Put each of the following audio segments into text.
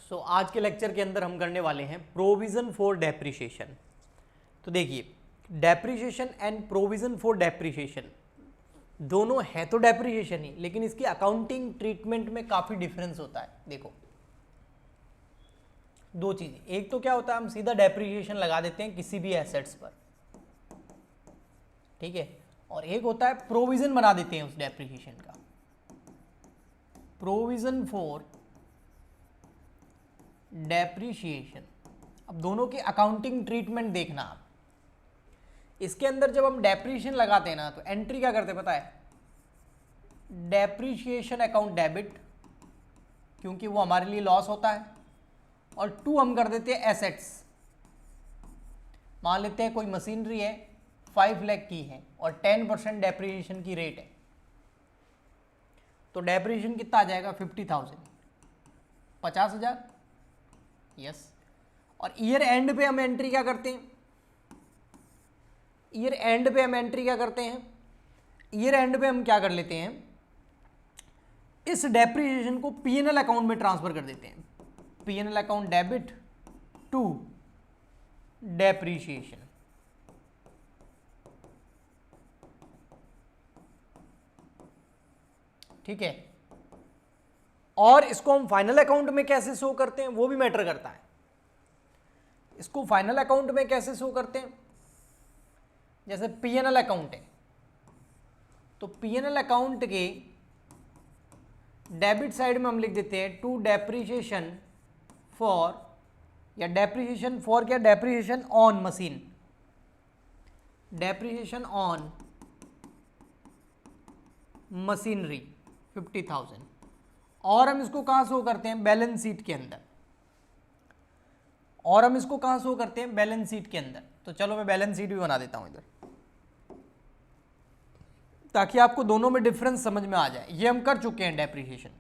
सो आज के लेक्चर के अंदर हम करने वाले हैं प्रोविजन फॉर डेप्रिसिएशन। तो देखिए, depreciation and provision for depreciation दोनों है तो डेप्रिसिएशन ही, लेकिन इसकी अकाउंटिंग ट्रीटमेंट में काफ़ी डिफरेंस होता है। देखो, दो चीज़ें, एक तो क्या होता है हम सीधा डेप्रिसिएशन लगा देते हैं किसी भी एसेट्स पर, ठीक है, और एक होता है प्रोविजन बना देते हैं उस डेप्रिसिएशन का, प्रोविजन फॉर डेप्रिसिएशन। अब दोनों की अकाउंटिंग ट्रीटमेंट देखना आप। इसके अंदर जब हम डेप्रिसिएशन लगाते हैं ना, तो एंट्री क्या करते हैं पता है, डेप्रिसिएशन अकाउंट डेबिट, क्योंकि वो हमारे लिए लॉस होता है, और टू हम कर देते हैं एसेट्स। मान लेते हैं कोई मशीनरी है 5 लाख की है और 10% डेप्रिसिएशन की रेट है, तो डेप्रिसिएशन कितना आ जाएगा 50,000, 50,000, यस। और ईयर एंड पे हम एंट्री क्या करते हैं, ईयर एंड पे हम एंट्री क्या करते हैं, ईयर एंड पे हम क्या कर लेते हैं, इस डेप्रिसिएशन को पीएनएल अकाउंट में ट्रांसफर कर देते हैं, PNL account debit to depreciation. ठीक है, और इसको हम फाइनल अकाउंट में कैसे शो करते हैं वो भी मैटर करता है। इसको फाइनल अकाउंट में कैसे शो करते हैं, जैसे पीएनएल अकाउंट है, तो पीएनएल अकाउंट के डेबिट साइड में हम लिख देते हैं टू डेप्रिसिएशन फॉर, या डेप्रिसिएशन फॉर क्या, depreciation on machine, depreciation on machinery 50,000। और हम इसको कहाँ शो करते हैं, बैलेंस शीट के अंदर, और हम इसको कहाँ शो करते हैं, बैलेंस शीट के अंदर। तो चलो मैं बैलेंस शीट भी बना देता हूं इधर, ताकि आपको दोनों में डिफरेंस समझ में आ जाए। ये हम कर चुके हैं डेप्रिसिएशन।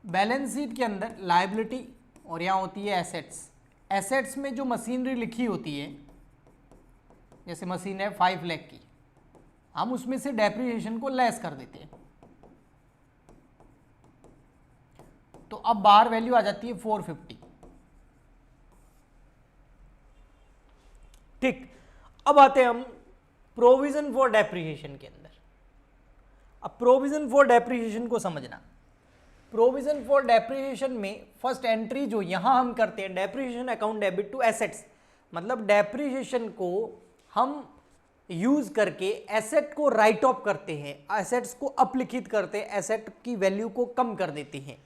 बैलेंस शीट के अंदर लायबिलिटी और यहाँ होती है एसेट्स। एसेट्स में जो मशीनरी लिखी होती है, जैसे मशीन है 5 लाख की, हम उसमें से डेप्रिसिएशन को लेस कर देते हैं, तो अब बाहर वैल्यू आ जाती है 450। ठीक, अब आते हैं हम प्रोविजन फॉर डेप्रिसिएशन के अंदर। अब प्रोविजन फॉर डेप्रिसिएशन को समझना, प्रोविजन फॉर डेप्रिसिएशन में फर्स्ट एंट्री जो यहां हम करते हैं, depreciation account debit to assets, मतलब डेप्रिसिएशन को हम यूज करके एसेट को राइट ऑफ करते हैं, एसेट्स को अपलिखित करते हैं, एसेट की वैल्यू को कम कर देते हैं।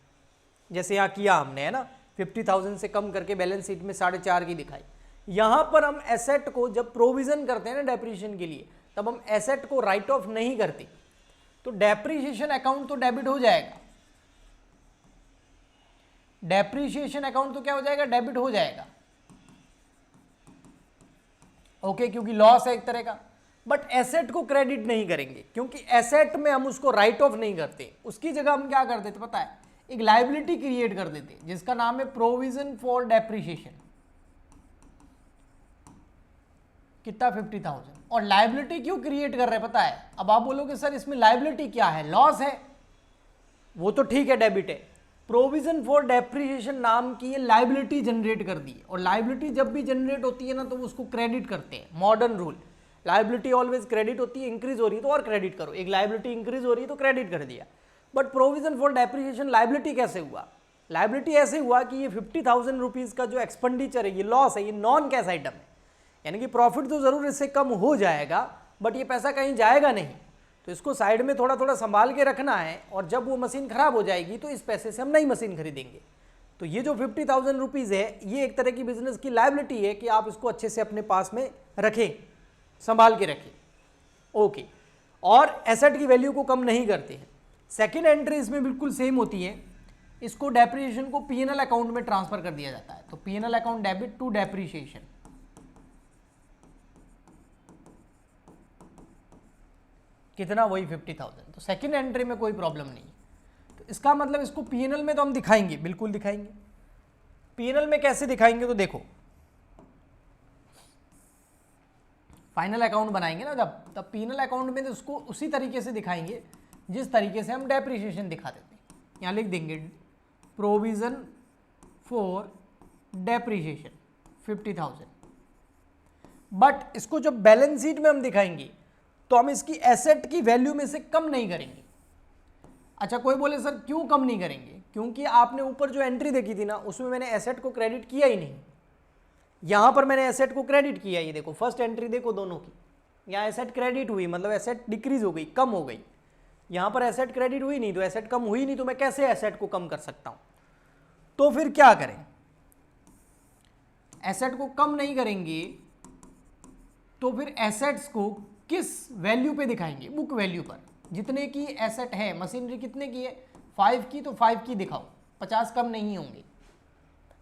जैसे यहाँ किया हमने, है ना, 50,000 से कम करके बैलेंस शीट में 4.5 की दिखाई। यहां पर हम एसेट को जब प्रोविजन करते हैं ना डेप्रिसिएशन के लिए, तब हम एसेट को राइट ऑफ नहीं करते, तो डेप्रिसिएशन अकाउंट तो डेबिट हो जाएगा, डेप्रिसिएशन अकाउंट तो क्या हो जाएगा, डेबिट हो जाएगा, ओके, क्योंकि लॉस है एक तरह का। बट एसेट को क्रेडिट नहीं करेंगे, क्योंकि एसेट में हम उसको राइट ऑफ नहीं करते, उसकी जगह हम क्या कर देते पता है, एक लायबिलिटी क्रिएट कर देते जिसका नाम है प्रोविजन फॉर डेप्रिसिएशन। कितना 50,000। और लायबिलिटी क्यों क्रिएट कर रहे हैं पता है, अब आप बोलोगे सर इसमें लायबिलिटी क्या है, लॉस है, वो तो ठीक है, डेबिट है। प्रोविजन फॉर डेप्रिसिएशन नाम की ये लायबिलिटी जनरेट कर दी, और लायबिलिटी जब भी जनरेट होती है ना, तो उसको क्रेडिट करते हैं। Modern rule, liability always credit होती है, इंक्रीज हो रही है तो और क्रेडिट करो, एक लायबिलिटी इंक्रीज हो रही है तो क्रेडिट कर दिया। But provision for depreciation liability कैसे हुआ, लायबिलिटी ऐसे हुआ कि ये 50,000 रुपीज़ का जो एक्सपेंडिचर है, ये लॉस है, ये नॉन कैश आइटम है, यानी कि प्रॉफिट तो जरूर इससे कम हो जाएगा, बट ये पैसा कहीं जाएगा नहीं, तो इसको साइड में थोड़ा थोड़ा संभाल के रखना है, और जब वो मशीन खराब हो जाएगी तो इस पैसे से हम नई मशीन खरीदेंगे। तो ये जो 50,000 रुपीज़ है, ये एक तरह की बिजनेस की लायबिलिटी है कि आप इसको अच्छे से अपने पास में रखें, संभाल के रखें, ओके, और एसेट की वैल्यू को कम नहीं करते हैं। सेकेंड एंट्री इसमें बिल्कुल सेम होती है, इसको डेप्रिसिएशन को पीएनएल अकाउंट में ट्रांसफर कर दिया जाता है, तो PNL account debit to depreciation. कितना, वही 50,000। तो सेकेंड एंट्री में कोई प्रॉब्लम नहीं, तो इसका मतलब इसको पीएनएल में तो हम दिखाएंगे, बिल्कुल दिखाएंगे। पीएनएल में कैसे दिखाएंगे, तो देखो फाइनल अकाउंट बनाएंगे ना जब, तब पीनल अकाउंट में तो उसको उसी तरीके से दिखाएंगे जिस तरीके से हम डेप्रिसिएशन दिखा देते हैं। यहाँ लिख देंगे प्रोविजन फॉर डेप्रिसिएशन 50,000, बट इसको जब बैलेंस शीट में हम दिखाएंगे तो हम इसकी एसेट की वैल्यू में से कम नहीं करेंगे। अच्छा, कोई बोले सर क्यों कम नहीं करेंगे? क्योंकि आपने ऊपर जो एंट्री देखी थी ना, उसमें मैंने एसेट को क्रेडिट किया ही नहीं। यहां पर मैंने एसेट को क्रेडिट किया, ये देखो फर्स्ट एंट्री देखो दोनों की, यहाँ एसेट क्रेडिट हुई मतलब एसेट डिक्रीज हो गई, कम हो गई। यहां पर एसेट क्रेडिट हुई नहीं, तो एसेट कम हुई नहीं, तो मैं कैसे एसेट को कम कर सकता हूं? तो फिर क्या करें? एसेट को कम नहीं करेंगे तो फिर एसेट्स को किस वैल्यू पे दिखाएंगे? बुक वैल्यू पर। जितने की एसेट है, मशीनरी कितने की है? 5 की, तो 5 की दिखाओ, 50 कम नहीं होंगे।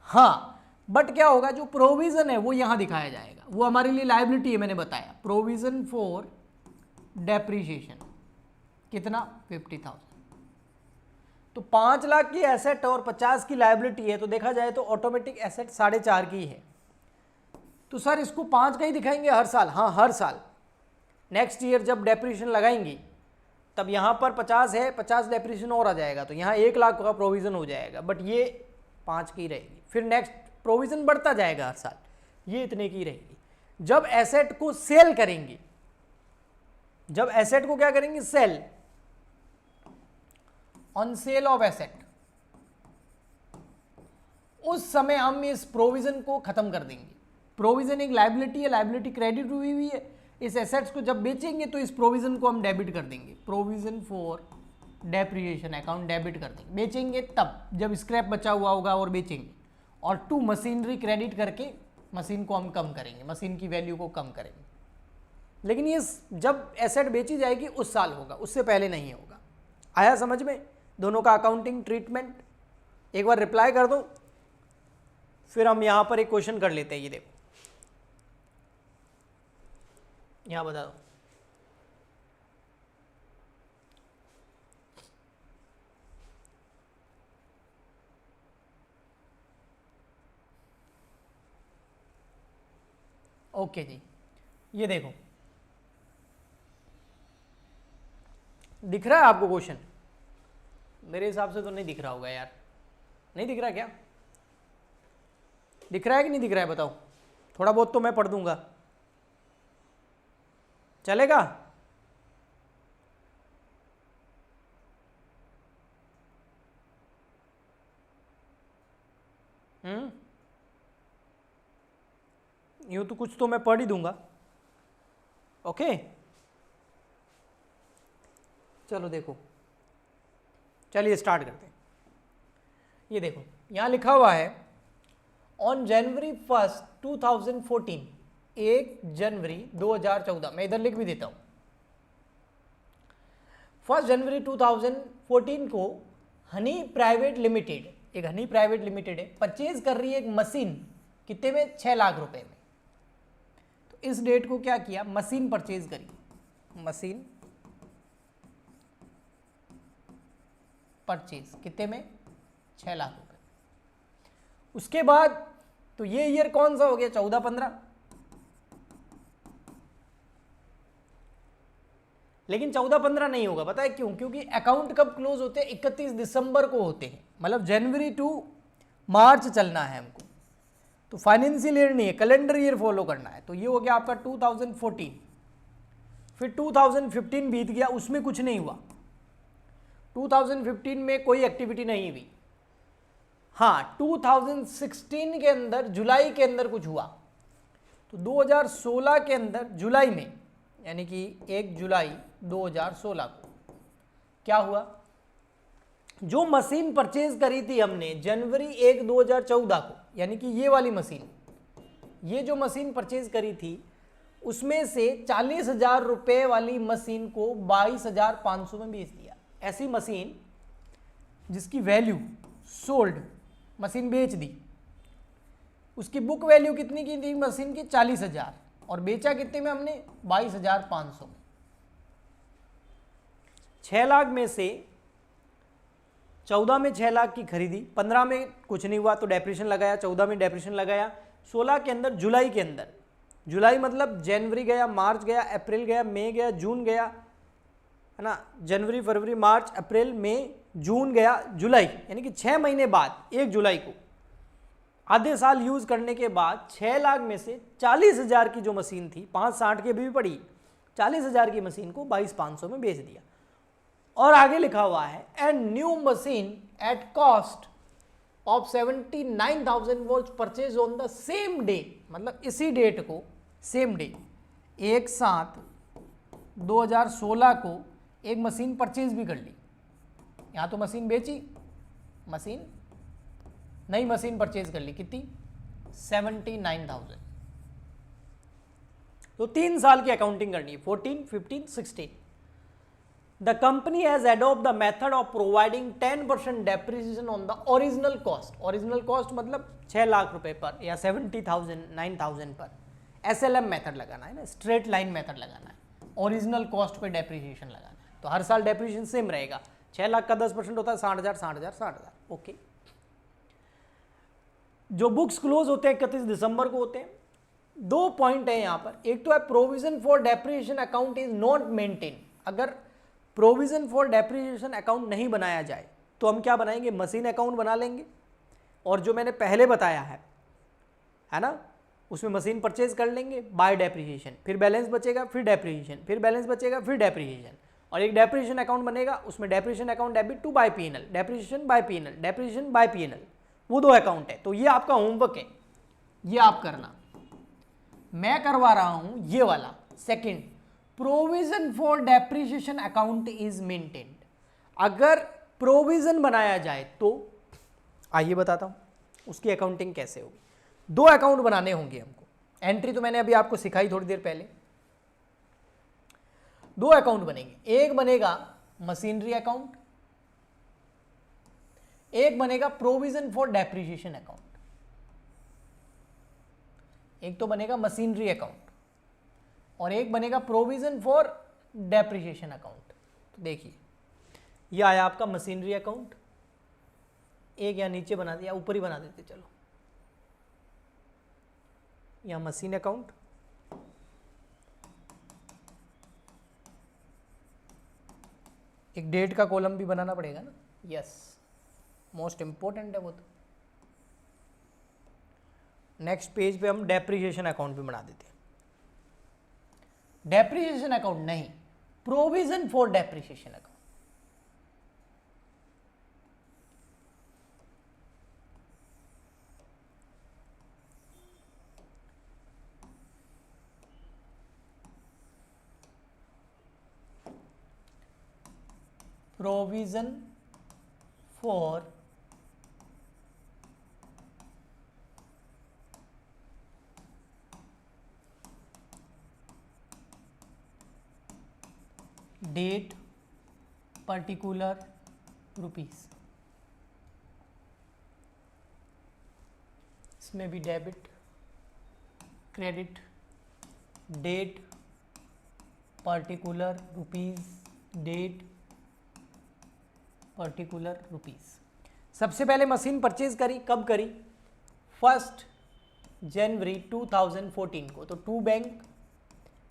हाँ, बट क्या होगा, जो प्रोविजन है वो यहां दिखाया जाएगा, वो हमारे लिए लायबिलिटी है, मैंने बताया प्रोविजन फॉर डेप्रिसिएशन कितना? 50,000। तो 5 लाख की एसेट और 50 की लायबिलिटी है, तो देखा जाए तो ऑटोमेटिक एसेट 4.5 की है। तो सर इसको 5 का ही दिखाएंगे हर साल? हाँ, हर साल। नेक्स्ट ईयर जब डेप्रिसिएशन लगाएंगे तब यहाँ पर 50 है, 50 डेप्रिसिएशन और आ जाएगा, तो यहाँ 1 लाख का प्रोविजन हो जाएगा, बट ये 5 की रहेगी। फिर नेक्स्ट प्रोविजन बढ़ता जाएगा हर साल, ये इतने की रहेगी। जब एसेट को सेल करेंगे, जब एसेट को क्या करेंगे? Sale, on sale of asset, उस समय हम इस प्रोविजन को खत्म कर देंगे। प्रोविजन एक लायबिलिटी है, लायबिलिटी क्रेडिट हुई हुई है, इस एसेट्स को जब बेचेंगे तो इस प्रोविजन को हम डेबिट कर देंगे, provision for depreciation account debit कर देंगे। बेचेंगे तब जब स्क्रैप बचा हुआ होगा और बेचेंगे, और टू मशीनरी क्रेडिट करके मशीन को हम कम करेंगे, मशीन की वैल्यू को कम करेंगे। लेकिन ये जब एसेट बेची जाएगी उस साल होगा, उससे पहले नहीं होगा। आया समझ में दोनों का अकाउंटिंग ट्रीटमेंट? एक बार रिप्लाई कर दो, फिर हम यहां पर एक क्वेश्चन कर लेते हैं। ये देखो, यहां बता दो। ओके जी, ये देखो दिख रहा है आपको क्वेश्चन? मेरे हिसाब से तो नहीं दिख रहा होगा यार। नहीं दिख रहा क्या? दिख रहा है कि नहीं दिख रहा है बताओ? थोड़ा बहुत तो मैं पढ़ दूंगा, चलेगा? यूं तो कुछ तो मैं पढ़ ही दूंगा। ओके, चलो देखो, चलिए स्टार्ट करते हैं। ये देखो यहां लिखा हुआ है ऑन जनवरी 1, 2014, 1 जनवरी 2014। मैं इधर लिख भी देता हूं। 1 जनवरी 2014 को हनी प्राइवेट लिमिटेड, एक हनी प्राइवेट लिमिटेड है, परचेज कर रही है एक मशीन, कितने में? 6 लाख रुपए में। तो इस डेट को क्या किया? मशीन परचेज करी, मशीन परचेज कितने में? 6 लाख रुपए। उसके बाद तो ये ईयर कौन सा हो गया? 14-15। लेकिन 14-15 नहीं होगा, पता है क्यों? क्योंकि अकाउंट कब क्लोज होते हैं? 31 दिसंबर को होते हैं, मतलब जनवरी टू मार्च चलना है हमको। तो फाइनेंशियल ईयर नहीं है, कैलेंडर ईयर फॉलो करना है। तो ये हो गया आपका 2014। फिर 2015 बीत गया, उसमें कुछ नहीं हुआ। 2015 में कोई एक्टिविटी नहीं हुई। हाँ, 2016 के अंदर जुलाई के अंदर कुछ हुआ। तो 2016 के अंदर जुलाई में, यानी कि 1 जुलाई 2016 को क्या हुआ? जो मशीन परचेज करी थी हमने जनवरी 1, 2014 को, यानी कि ये वाली मशीन, ये जो मशीन परचेज करी थी उसमें से 40,000 रुपये वाली मशीन को 22,500 में बेच दिया। ऐसी मशीन जिसकी वैल्यू सोल्ड, मशीन बेच दी, उसकी बुक वैल्यू कितनी की थी मशीन की? 40,000, और बेचा कितने में हमने? 22,500 में। 6 लाख में से 14 में 6 लाख की खरीदी, 15 में कुछ नहीं हुआ तो डेप्रिसिएशन लगाया, 14 में डेप्रिसिएशन लगाया, 16 के अंदर जुलाई के अंदर जुलाई मतलब जनवरी गया, मार्च गया, अप्रैल गया, मई गया, जून गया, है ना, जनवरी फरवरी मार्च अप्रैल मई जून गया, जुलाई, यानी कि 6 महीने बाद 1 जुलाई को आधे साल यूज करने के बाद 6 लाख में से 40,000 की जो मशीन थी, 560 की अभी भी पड़ी, 40,000 की मशीन को 22,500 में बेच दिया। और आगे लिखा हुआ है and new machine at cost of 79,000 was purchase on the same day, मतलब इसी डेट को, सेम डे, एक साथ 2016 को एक मशीन परचेज भी कर ली। यहां तो मशीन बेची, मशीन नई मशीन परचेज कर ली, कितनी, 79,000। तो 3 साल की अकाउंटिंग करनी है, 14, 15, 16। The company has adopt the method of providing 10% depreciation on the original cost. Original cost मतलब 6 लाख रुपए पर या 70,000, 9,000 पर SLM मेथड लगाना है ना, स्ट्रेट लाइन मेथड लगाना है, ओरिजिनल कॉस्ट पे डेप्रिसिएशन लगाना है। तो हर साल डेप्रिसिएशन सेम रहेगा, 6 लाख का 10% होता है 60,000, 60,000, 60,000। ओके, जो बुक्स क्लोज होते हैं 31 दिसंबर को होते हैं। 2 पॉइंट है यहां पर, एक तो है provision for depreciation account is not maintain. अगर प्रोविजन फॉर डेप्रिसिएशन अकाउंट नहीं बनाया जाए तो हम क्या बनाएंगे, मशीन अकाउंट बना लेंगे। और जो मैंने पहले बताया है ना, उसमें मशीन परचेज कर लेंगे बाय डेप्रिसिएशन, फिर बैलेंस बचेगा, फिर डेप्रिसिएशन, फिर बैलेंस बचेगा, फिर डेप्रिसिएशन, और एक डेप्रिसिएशन अकाउंट बनेगा, उसमें depreciation account debit to by PNL, depreciation by PNL, depreciation by PNL, वो 2 अकाउंट है। तो ये आपका होमवर्क है, ये आप करना। मैं करवा रहा हूं ये वाला second, provision for depreciation account is maintained. अगर प्रोविजन बनाया जाए तो आइए बताता हूं उसकी अकाउंटिंग कैसे होगी। 2 अकाउंट बनाने होंगे हमको। एंट्री तो मैंने अभी आपको सिखाई थोड़ी देर पहले। 2 अकाउंट बनेंगे, एक बनेगा मशीनरी अकाउंट, एक बनेगा प्रोविजन फॉर डेप्रिसिएशन अकाउंट। एक तो बनेगा मशीनरी अकाउंट और एक बनेगा प्रोविजन फॉर डेप्रिसिएशन अकाउंट। तो देखिए, ये आया आपका मशीनरी अकाउंट, एक यहाँ नीचे बना दिया, ऊपर ही बना देते चलो, यहाँ मशीन अकाउंट, एक डेट का कॉलम भी बनाना पड़ेगा ना, यस, मोस्ट इंपॉर्टेंट है वो तो। नेक्स्ट पेज पे हम डेप्रिसिएशन अकाउंट भी बना देते हैं। डेप्रिसिएशन अकाउंट नहीं, provision for depreciation account. Provision for that particular rupees, इसमें भी debit credit, that particular rupees, that particular rupees. सबसे पहले मशीन परचेज करी, कब करी, 1 जनवरी 2014 को। तो टू बैंक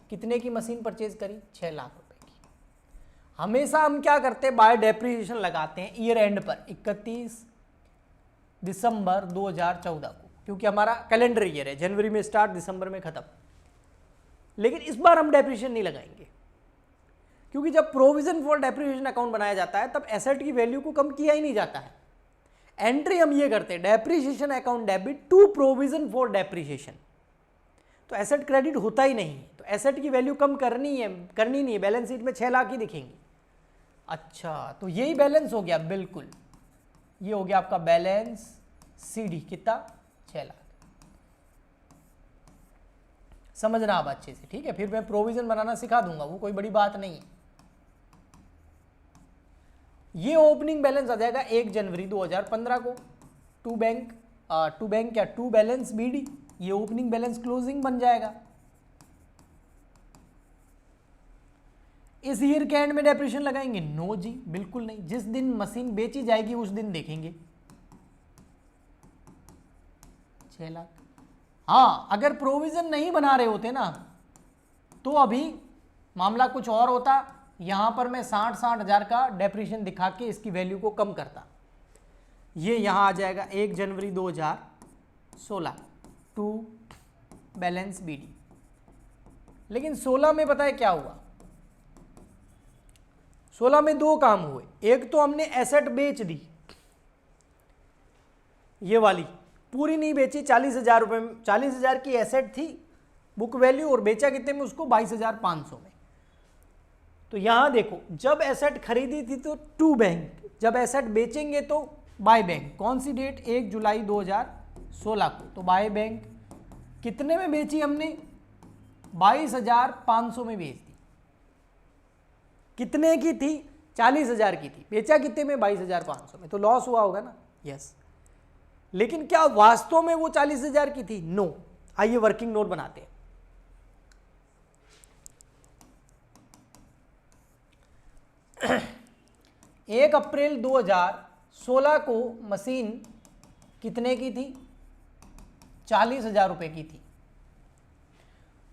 कितने की मशीन परचेज करी, 6 लाख रुपए की। हमेशा हम क्या करते हैं, बाय डेप्रिसिएशन लगाते हैं ईयर एंड पर 31 दिसंबर 2014 को, क्योंकि हमारा कैलेंडर ईयर है, जनवरी में स्टार्ट, दिसंबर में खत्म। लेकिन इस बार हम डेप्रिसिएशन नहीं लगाएंगे, क्योंकि जब प्रोविजन फॉर डेप्रिसिएशन अकाउंट बनाया जाता है तब एसेट की वैल्यू को कम किया ही नहीं जाता है। एंट्री हम ये करते हैं, depreciation account debit to provision for depreciation, तो एसेट क्रेडिट होता ही नहीं है, तो एसेट की वैल्यू कम करनी नहीं है। बैलेंस शीट में 6 लाख ही दिखेंगी। अच्छा, तो यही बैलेंस हो गया, बिल्कुल ये हो गया आपका बैलेंस CD, कितना, 6 लाख। समझना आप अच्छे से, ठीक है। फिर मैं प्रोविजन बनाना सिखा दूंगा, वो कोई बड़ी बात नहीं है। ये ओपनिंग बैलेंस आ जाएगा 1 जनवरी 2015 को। टू बैलेंस BD, ये ओपनिंग बैलेंस क्लोजिंग बन जाएगा। इस ईयर के एंड में डेप्रिसिएशन लगाएंगे, नो जी, बिल्कुल नहीं। जिस दिन मशीन बेची जाएगी उस दिन देखेंगे, 6 लाख। हाँ, अगर प्रोविजन नहीं बना रहे होते ना तो अभी मामला कुछ और होता। यहां पर मैं 60 हजार का डेप्रिसिएशन दिखा के इसकी वैल्यू को कम करता। ये यहां आ जाएगा 1 जनवरी 2016 टू बैलेंस बीडी। लेकिन 16 में पता है क्या हुआ? 16 में दो काम हुए। एक तो हमने एसेट बेच दी, ये वाली पूरी नहीं बेची, 40,000 रुपये में, 40,000 की एसेट थी बुक वैल्यू, और बेचा कितने में उसको? 22,500 में। तो यहां देखो, जब एसेट खरीदी थी तो टू बैंक, जब एसेट बेचेंगे तो बाय बैंक। कौन सी डेट? 1 जुलाई 2016 को। तो बाय बैंक कितने में बेची हमने? 22,500 में बेच दी। कितने की थी? 40,000 की थी। बेचा कितने में? 22,500 में। तो लॉस हुआ होगा ना? यस। लेकिन क्या वास्तव में वो 40,000 की थी? नो। आइए वर्किंग नोट बनाते हैं। एक अप्रैल 2016 को मशीन कितने की थी? 40,000 रुपए की थी।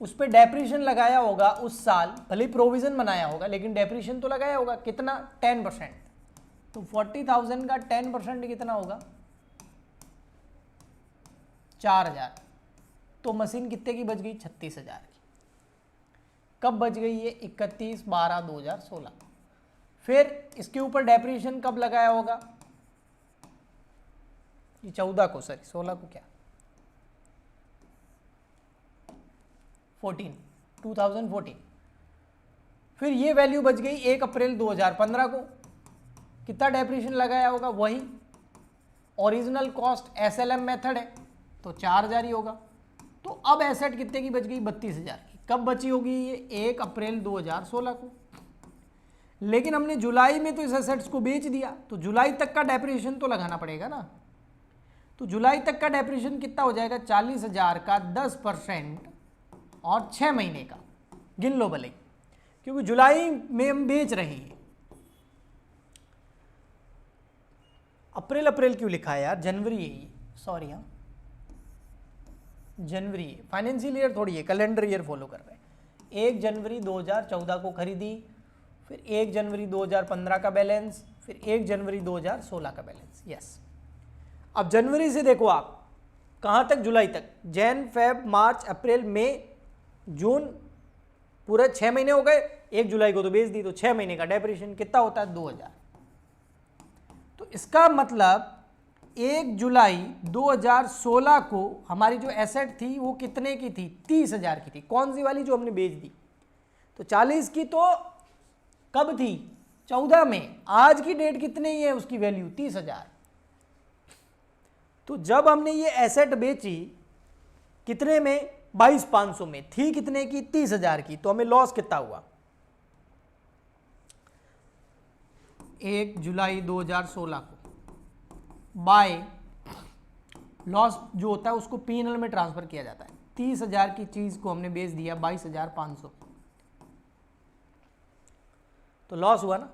उस पर डेप्रिसिएशन लगाया होगा उस साल, भले प्रोविजन बनाया होगा लेकिन डेप्रिसिएशन तो लगाया होगा। कितना? 10%। तो 40,000 का 10% कितना होगा? 4,000। तो मशीन कितने की बच गई? 36,000 की। कब बच गई ये? 31/12/2016। फिर इसके ऊपर डेप्रिसिएशन कब लगाया होगा? ये 14 को, सॉरी 16 को, क्या 2014। फिर ये वैल्यू बच गई 1 अप्रैल 2015 को। कितना डेप्रिसिएशन लगाया होगा? वही ओरिजिनल कॉस्ट एसएलएम मेथड है तो 4,000 ही होगा। तो अब एसेट कितने की बच गई? 32,000 की। कब बची होगी ये? 1 अप्रैल 2016 को। लेकिन हमने जुलाई में तो इस एसेट्स को बेच दिया, तो जुलाई तक का डेप्रिसिएशन तो लगाना पड़ेगा ना। तो जुलाई तक का डेप्रिसिएशन कितना हो जाएगा? 40,000 का 10% और 6 महीने का गिन लो भले, क्योंकि जुलाई में हम बेच रहे हैं। अप्रैल क्यों लिखा है यार? जनवरी है ये, सॉरी। हाँ, जनवरी है, फाइनेंशियल ईयर थोड़ी है, कैलेंडर ईयर फॉलो कर रहे हैं। 1 जनवरी 2014 को खरीदी, फिर 1 जनवरी 2015 का बैलेंस, फिर 1 जनवरी 2016 का बैलेंस। यस। अब जनवरी से देखो आप कहाँ तक? जुलाई तक। जैन, फेब, मार्च, अप्रैल, मई, जून, पूरे 6 महीने हो गए। 1 जुलाई को तो बेच दी, तो 6 महीने का डेप्रिसिएशन कितना होता है? 2,000। तो इसका मतलब 1 जुलाई 2016 को हमारी जो एसेट थी वो कितने की थी? 30,000 की थी। कौन सी वाली? जो हमने बेच दी। तो 40 की तो कब थी? 14 में। आज की डेट कितने ही है उसकी वैल्यू? 30,000। तो जब हमने ये एसेट बेची कितने में? 22,500 में। थी कितने की? 30,000 की। तो हमें लॉस कितना हुआ? 1 जुलाई 2016 को बाय, लॉस जो होता है उसको पीएनएल में ट्रांसफर किया जाता है। 30,000 की चीज को हमने बेच दिया 22,500, तो लॉस हुआ ना?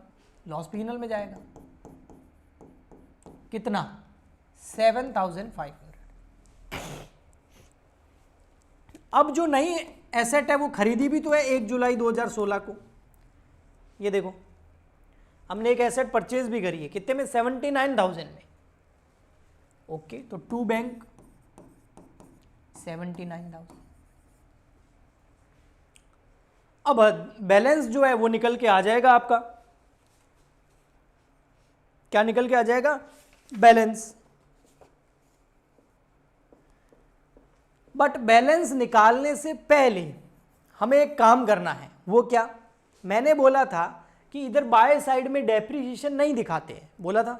लॉस पीएनएल में जाएगा। कितना? 7,500। अब जो नई एसेट है वो खरीदी भी तो है 1 जुलाई 2016 को। ये देखो, हमने एक एसेट परचेज भी करी है। कितने में? 79,000 में। ओके, तो टू बैंक 79,000। अब बैलेंस जो है वो निकल के आ जाएगा आपका। क्या निकल के आ जाएगा? बैलेंस। बट बैलेंस निकालने से पहले हमें एक काम करना है। वो क्या? मैंने बोला था कि इधर बाय साइड में डेप्रिसिएशन नहीं दिखाते हैं, बोला था,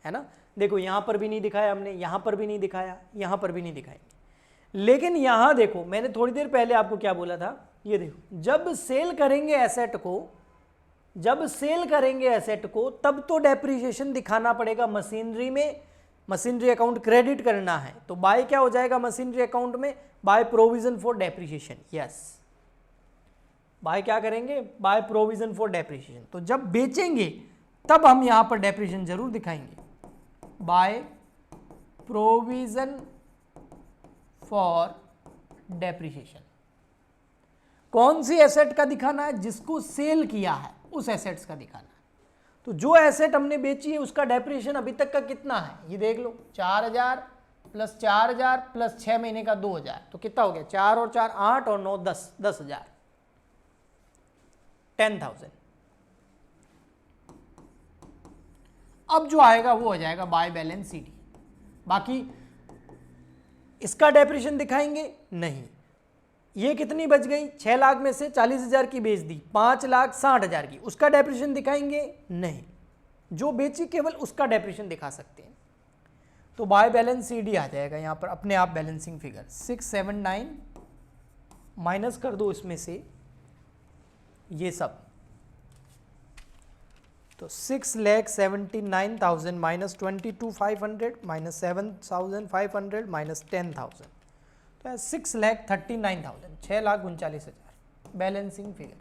है ना? देखो यहां पर भी नहीं दिखाया हमने, यहां पर भी नहीं दिखाया, यहां पर भी नहीं दिखाएंगे। लेकिन यहां देखो, मैंने थोड़ी देर पहले आपको क्या बोला था? ये देखो, जब सेल करेंगे एसेट को, तब तो डेप्रिसिएशन दिखाना पड़ेगा मशीनरी में। मशीनरी अकाउंट क्रेडिट करना है तो बाय क्या हो जाएगा मशीनरी अकाउंट में? By provision for depreciation. Yes, by क्या करेंगे? By provision for depreciation. तो जब बेचेंगे तब हम यहां पर डेप्रिसिएशन जरूर दिखाएंगे, बाय प्रोविजन फॉर डेप्रिसिएशन। कौन सी एसेट का दिखाना है? जिसको सेल किया है उस एसेट्स का दिखाना है। तो जो एसेट हमने बेची है उसका डेप्रिसिएशन अभी तक का कितना है ये देख लो, 4000 प्लस 4000 प्लस 6 महीने का 2000, तो कितना हो गया? 4 और 4 8 और 9 10, 10,000, 10,000। अब जो आएगा वो हो जाएगा बाय बैलेंस सीडी। बाकी इसका डेप्रिसिएशन दिखाएंगे नहीं। ये कितनी बच गई? 6 लाख में से 40,000 की बेच दी, 5,60,000 की, उसका डेप्रिसिएशन दिखाएंगे नहीं। जो बेची केवल उसका डेप्रिसिएशन दिखा सकते हैं। तो बाय बैलेंस सीडी आ जाएगा यहाँ पर अपने आप बैलेंसिंग फिगर 679 माइनस कर दो इसमें से ये सब, तो 6,79,000 माइनस 22,500 माइनस 7,500 माइनस 10,000, तो 6,39,000, 6,39,000 बैलेंसिंग फिगर।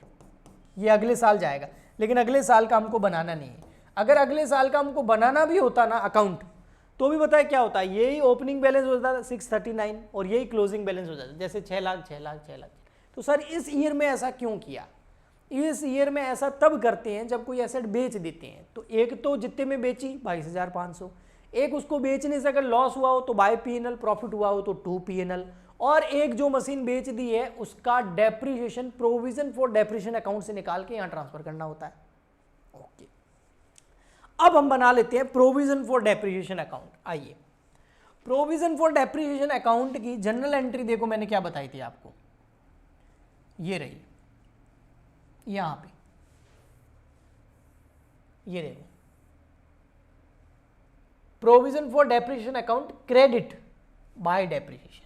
ये अगले साल जाएगा, लेकिन अगले साल का हमको बनाना नहीं है। अगर अगले साल का हमको बनाना भी होता ना अकाउंट, तो भी बताए क्या होता है, यही ओपनिंग बैलेंस हो जाता 639 और यही क्लोजिंग बैलेंस हो जाता, जैसे 6 लाख 6 लाख 6 लाख। तो सर इस ईयर में ऐसा क्यों किया? इस ईयर में ऐसा तब करते हैं जब कोई एसेट बेच देते हैं। तो एक तो जितने में बेची 22,500, एक उसको बेचने से अगर लॉस हुआ हो तो बाय पीएनएल, प्रॉफिट हुआ हो तो 2 पीएनएल, और एक जो मशीन बेच दी है उसका depreciation provision for depreciation account से निकाल के यहां ट्रांसफर करना होता है। ओके, अब हम बना लेते हैं प्रोविजन फॉर डेप्रिसिएशन अकाउंट। आइए, प्रोविजन फॉर डेप्रिसिएशन अकाउंट की जनरल एंट्री देखो, मैंने क्या बताई थी आपको, ये रही यहां पे, ये देखो, provision for depreciation account credit by depreciation.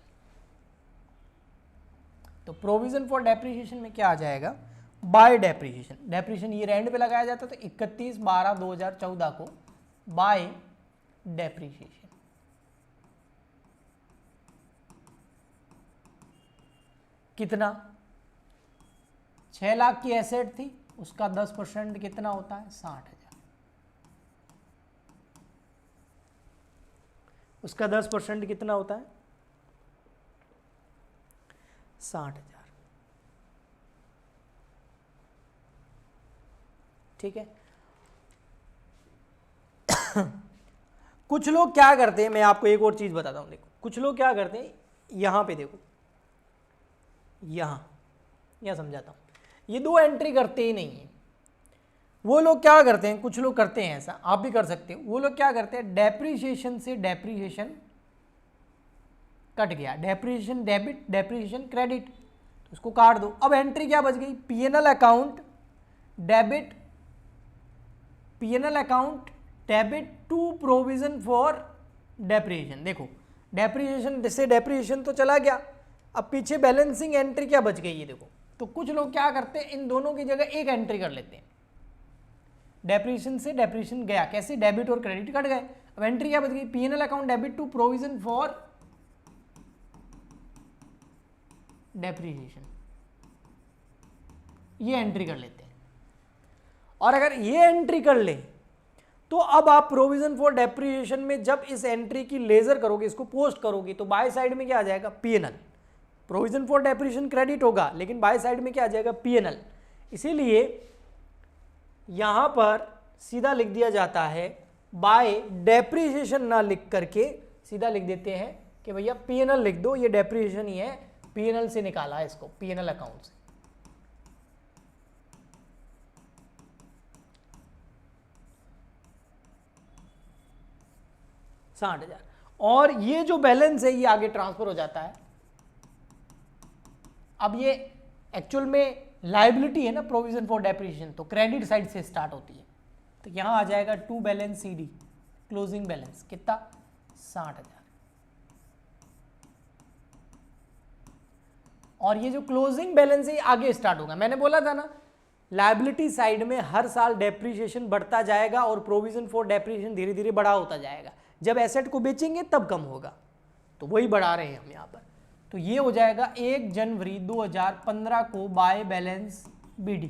तो प्रोविजन फॉर डेप्रिसिएशन में क्या आ जाएगा? Bye depreciation. Depreciation year and पे लगाया जाता है, तो 31/12/2014 को बाय डेप्रिसिएशन। कितना? 6 लाख की एसेट थी, उसका 10% कितना होता है? 60,000। उसका 10% कितना होता है? 60,000। ठीक है। कुछ लोग क्या करते हैं, मैं आपको एक और चीज बताता हूं, देखो कुछ लोग क्या करते हैं, यहां पे देखो, यहां समझाता हूं, ये 2 एंट्री करते ही नहीं है। वो लोग क्या करते हैं, कुछ लोग करते हैं ऐसा, आप भी कर सकते हो। वो लोग क्या करते हैं, डेप्रिसिएशन से डेप्रिसिएशन कट गया, डेप्रिसिएशन डेबिट, डेप्रिसिएशन क्रेडिट, तो उसको काट दो। अब एंट्री क्या बच गई? PNL account debit, PNL account debit to provision for depreciation. देखो डेप्रिसिएशन से डेप्रिसिएशन तो चला गया, अब पीछे बैलेंसिंग एंट्री क्या बच गई, ये देखो। तो कुछ लोग क्या करते हैं, इन दोनों की जगह एक एंट्री कर लेते हैं, डेप्रिसिएशन से डेप्रिसिएशन गया, कैसे? डेबिट और क्रेडिट कट गए, अब एंट्री क्या बच गई? PNL account debit to provision for depreciation, ये एंट्री कर लेते हैं। और अगर ये एंट्री कर ले तो अब आप प्रोविजन फॉर डेप्रिसिएशन में जब इस एंट्री की लेजर करोगे, इसको पोस्ट करोगे, तो बाय साइड में क्या आ जाएगा? PNL. Provision for depreciation credit होगा, लेकिन बाय साइड में क्या आ जाएगा? पीएनएल। इसीलिए यहां पर सीधा लिख दिया जाता है, बाय डेप्रिसिएशन ना लिख करके सीधा लिख देते हैं कि भैया पीएनएल लिख दो, ये डेप्रिसिएशन ही है, पीएनएल से निकाला है इसको, पीएनएल अकाउंट से। $60,000, और ये जो बैलेंस है ये आगे ट्रांसफर हो जाता है। अब ये एक्चुअल में लायबिलिटी है ना, प्रोविजन फॉर डेप्रिसिएशन, तो क्रेडिट साइड से स्टार्ट होती है। तो यहां आ जाएगा to balance CD, closing balance कितना? 60,000। और ये जो क्लोजिंग बैलेंस है आगे स्टार्ट होगा। मैंने बोला था ना, लायबिलिटी साइड में हर साल डेप्रिसिएशन बढ़ता जाएगा और प्रोविजन फॉर डेप्रिसिएशन धीरे धीरे बड़ा होता जाएगा। जब एसेट को बेचेंगे तब कम होगा, तो वही बढ़ा रहे हैं हम यहाँ पर। तो ये हो जाएगा 1 जनवरी 2015 को बाय बैलेंस बीडी,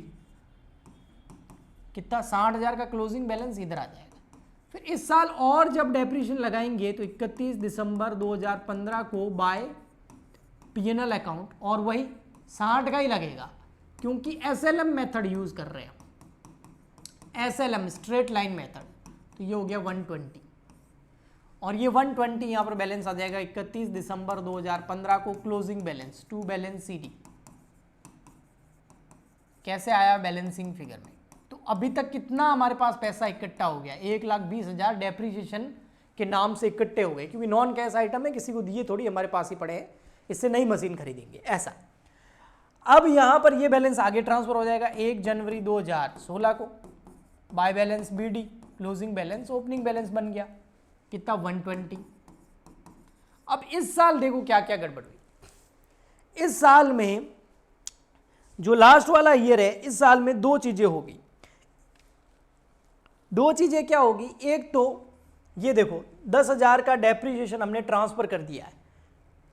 कितना? 60,000 का क्लोजिंग बैलेंस इधर आ जाएगा। फिर इस साल और जब डेप्रिसिएशन लगाएंगे तो 31 दिसंबर 2015 को बाय पीएनएल अकाउंट, और वही 60 का ही लगेगा क्योंकि एसएलएम मेथड यूज कर रहे हैं, एसएलएम स्ट्रेट लाइन मेथड। तो ये हो गया 120, और ये 120 यहाँ पर बैलेंस आ जाएगा 31 दिसंबर 2015 को closing balance to balance CD. कैसे आया बैलेंसिंग फिगर में? तो अभी तक कितना हमारे पास पैसा इकट्ठा हो गया? 1,20,000 डेप्रीशिएशन के नाम से इकट्ठे हो गए, क्योंकि नॉन कैश आइटम है, किसी को दिए थोड़ी, हमारे पास ही पड़े हैं, इससे नई मशीन खरीदेंगे ऐसा। अब यहां पर ये बैलेंस आगे ट्रांसफर हो जाएगा 1 जनवरी 2016 को by balance BD, closing balance opening balance बन गया कितना? 120। अब इस साल देखो क्या क्या गड़बड़ हुई। इस साल में जो लास्ट वाला ईयर है, इस साल में दो चीजें होगी। दो चीजें क्या होगी? एक तो ये देखो 10,000 का डेप्रीशिएशन हमने ट्रांसफर कर दिया है।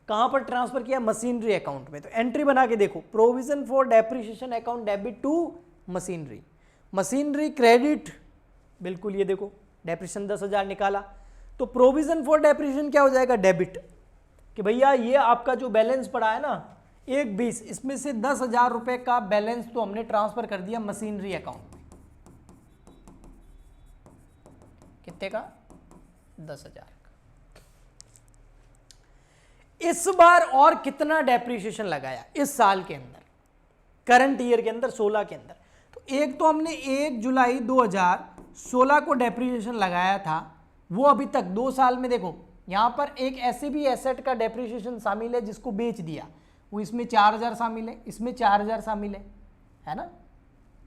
कहां पर ट्रांसफर किया? मशीनरी अकाउंट में। तो एंट्री बना के देखो, provision for depreciation account debit to machinery, machinery credit, बिल्कुल ये देखो डेप्रीशिएशन 10,000 निकाला, तो प्रोविजन फॉर डेप्रीशिएशन क्या हो जाएगा? डेबिट, कि भैया ये आपका जो बैलेंस पड़ा है ना 1,20, इसमें से 10,000 रुपए का बैलेंस तो हमने ट्रांसफर कर दिया मशीनरी अकाउंट में। कितने का? 10,000 का। इस बार और कितना डेप्रीशिएशन लगाया इस साल के अंदर, करंट ईयर के अंदर 16 के अंदर? तो एक तो हमने 1 जुलाई 2016 को डेप्रीशिएशन लगाया था, वो अभी तक 2 साल में देखो यहां पर एक ऐसे भी एसेट का डेप्रीशिएशन शामिल है जिसको बेच दिया, वो इसमें 4,000 शामिल है, इसमें 4,000 शामिल है ना,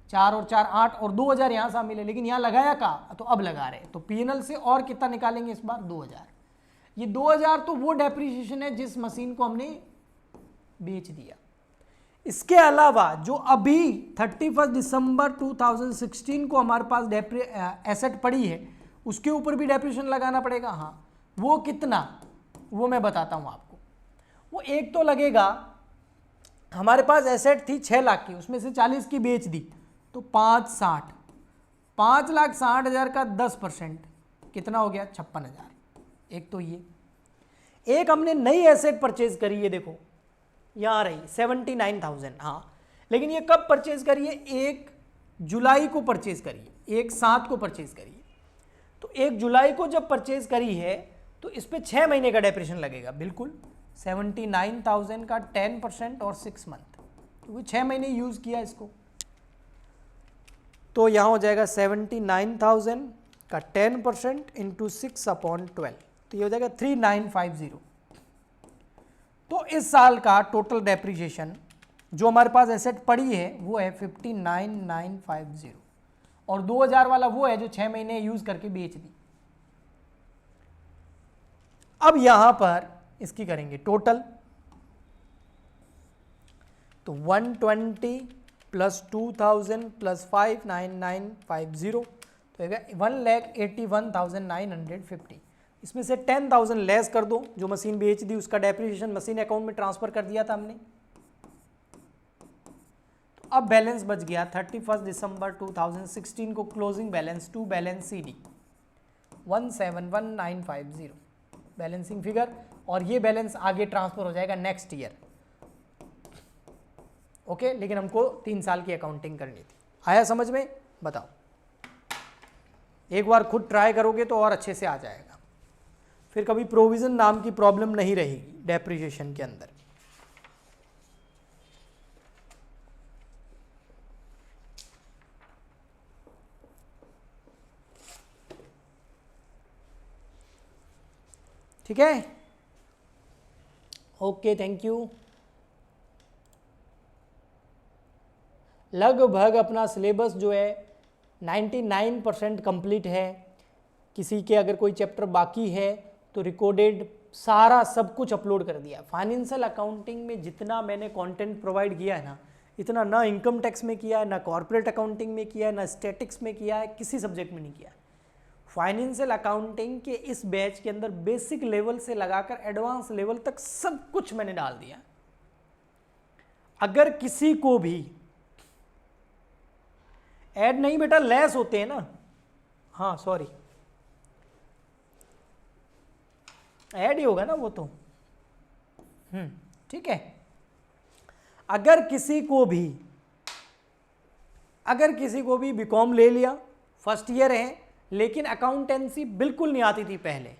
4 और 4 8 और 2,000 यहाँ शामिल है, लेकिन यहाँ लगाया कहाँ? तो अब लगा रहे, तो पीएनएल से और कितना निकालेंगे इस बार? 2,000। ये 2,000 तो वो डेप्रीशिएशन है जिस मशीन को हमने बेच दिया। इसके अलावा जो अभी 31 दिसंबर 2016 को हमारे पास एसेट पड़ी है, उसके ऊपर भी डेप्रीशिएशन लगाना पड़ेगा। हाँ, वो कितना? वो मैं बताता हूँ आपको। वो एक तो लगेगा, हमारे पास एसेट थी 6 लाख की, उसमें से 40 की बेच दी, तो 5,60, 5,60,000 का 10% कितना हो गया? 56,000। एक तो ये, एक हमने नई एसेट परचेज करी है, देखो यहाँ रही 79,000। हाँ, लेकिन ये कब परचेज करी है? 1 जुलाई को परचेज करी है, 1/7 को परचेज करी है। तो 1 जुलाई को जब परचेज करी है तो इस पर 6 महीने का डेप्रीशिएशन लगेगा, बिल्कुल 79,000 का 10% और 6 मंथ, क्योंकि 6 महीने यूज किया इसको। तो यहाँ हो जाएगा 79,000 का 10% इंटू 6/12, तो ये हो जाएगा 3,950। तो इस साल का टोटल डेप्रीशिएशन जो हमारे पास एसेट पड़ी है वो है 59,950, और 2,000 वाला वो है जो 6 महीने यूज करके बेच दी। अब यहां पर इसकी करेंगे टोटल, तो 120 प्लस 2,000 प्लस 5,9,950, तो 1,81,950। इसमें से 10,000 लेस कर दो, जो मशीन बेच दी उसका डेप्रीशिएशन मशीन अकाउंट में ट्रांसफर कर दिया था हमने। तो अब बैलेंस बच गया 31 दिसंबर 2016 को closing balance to balance CD 171,950 balancing figure, और ये बैलेंस आगे ट्रांसफर हो जाएगा नेक्स्ट ईयर। ओके, लेकिन हमको 3 साल की अकाउंटिंग करनी थी। आया समझ में? बताओ, एक बार खुद ट्राई करोगे तो और अच्छे से आ जाएगा, फिर कभी प्रोविजन नाम की प्रॉब्लम नहीं रहेगी डेप्रीशिएशन के अंदर। ठीक है, ओके, थैंक यू। लगभग अपना सिलेबस जो है 99% कंप्लीट है। किसी के अगर कोई चैप्टर बाकी है तो रिकॉर्डेड सारा सब कुछ अपलोड कर दिया। फाइनेंशियल अकाउंटिंग में जितना मैंने कंटेंट प्रोवाइड किया है ना, इतना ना इनकम टैक्स में किया है, ना कॉर्पोरेट अकाउंटिंग में किया है, ना स्टैटिक्स में किया है, किसी सब्जेक्ट में नहीं किया है। फाइनेंशियल अकाउंटिंग के इस बैच के अंदर बेसिक लेवल से लगाकर एडवांस लेवल तक सब कुछ मैंने डाल दिया। अगर किसी को भी ऐड नहीं, बेटा लेस होते हैं ना, हाँ सॉरी, ऐड ही होगा ना वो तो, ठीक ठीक है। अगर किसी को भी बीकॉम ले लिया, फर्स्ट ईयर है, लेकिन अकाउंटेंसी बिल्कुल नहीं आती थी पहले,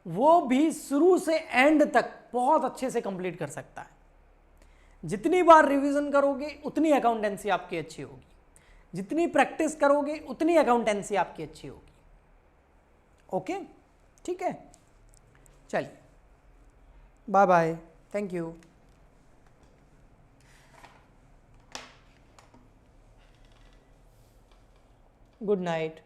वो भी शुरू से एंड तक बहुत अच्छे से कंप्लीट कर सकता है। जितनी बार रिवीजन करोगे उतनी अकाउंटेंसी आपकी अच्छी होगी, जितनी प्रैक्टिस करोगे उतनी अकाउंटेंसी आपकी अच्छी होगी। ओके, ठीक है, चलिए, bye bye, thank you. Good night.